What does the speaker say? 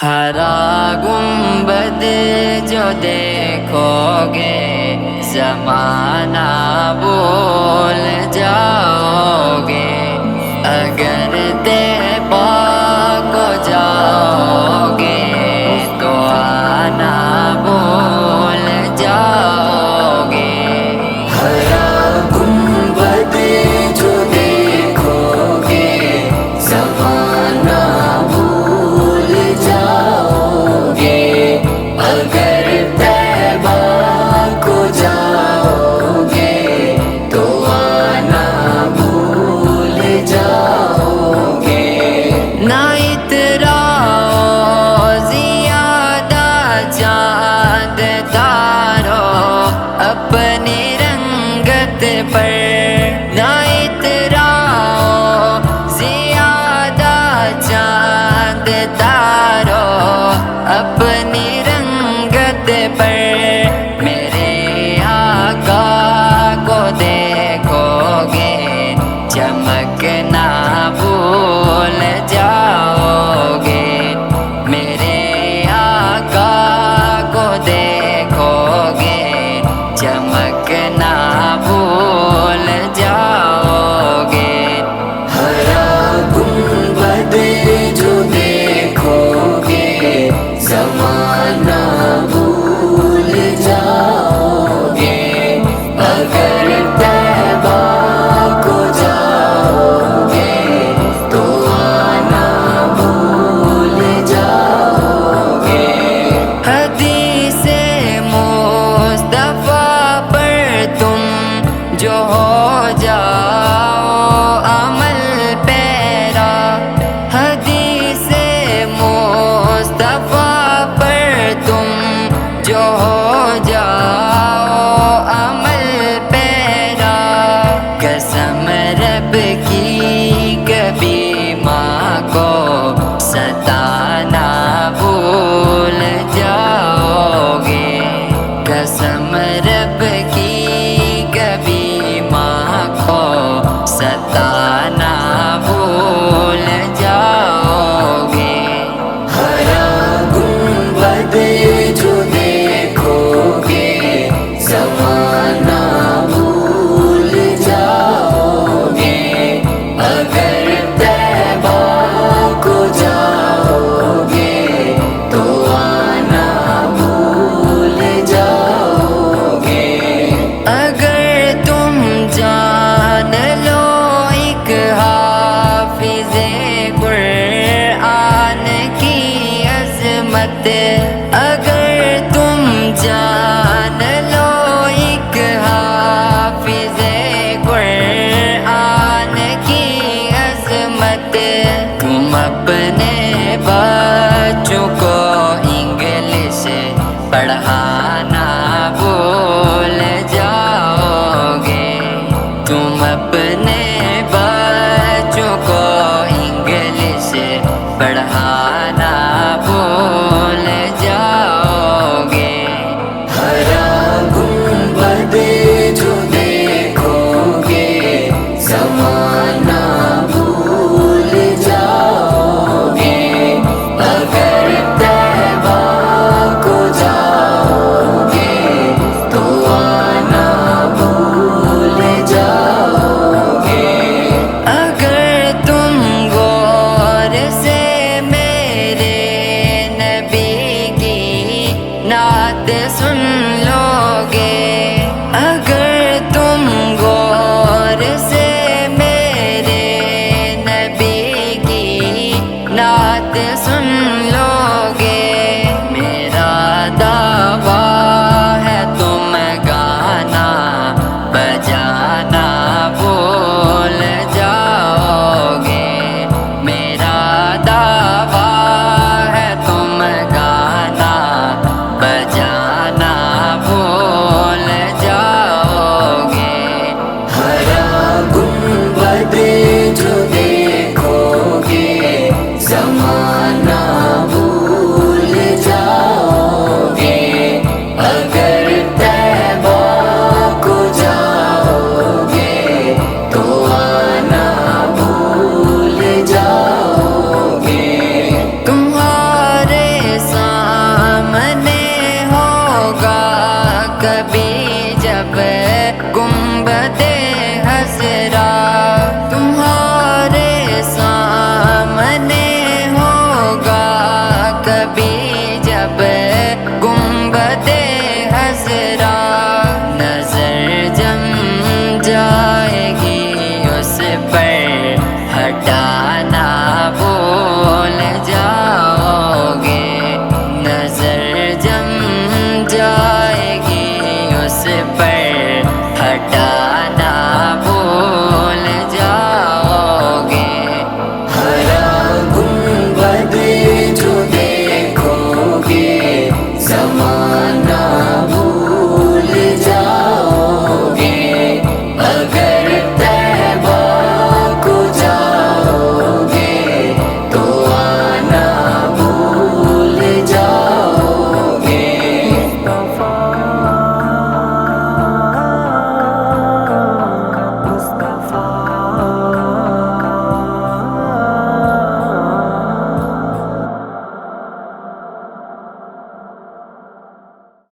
ہرا گنبد جو دیکھو گے زمانہ بھول جاؤ گے، اگر طیبہ کو جاؤ گے تو آنا بھول جاؤ گے۔ ہرا گنبد جو دیکھو گے زمانہ بھول جاؤ گے، اگر طیبہ کو جاؤ گے تو آنا بھول جاؤ گے۔ نہ اتراؤ زیادہ چاند تارو اپنی رنگت پر، نہ اتراؤ زیادہ چاند تارو اپنی رنگت پر، میرے آقا کو دیکھو گے چمکنا بھول جاؤ گے، میرے آقا کو دیکھو گے چمکنا بھول جاؤ گے۔ ہرا گنبد جو دیکھو گے زمانہ بھول جاؤ گے، اگر طیبہ کو جاؤ گے تو آنا بھول جاؤ گے۔ حدیث مصطفیٰ پر تم جو ہو جاؤ عمل پیرا، حدیث مصطفیٰ پر تم جو ہو جاؤ عمل پیرا، قسم رب کی کبھی ماں کو ستانا بھول جاؤ گے، قسم رب کی کبھی ماں کو ستانا بھول جاؤ گے۔ ہرا گنبد جو دیکھو گے زمانہ بھول جاؤ گے، اگر طیبہ کو جاؤ گے تو آنا بھول جاؤ گے۔ اگر تم جان لو ایک حافظ قرآن کی عظمت، اگر تم جان لو ایک حافظ قرآن کی عظمت، تم اپنے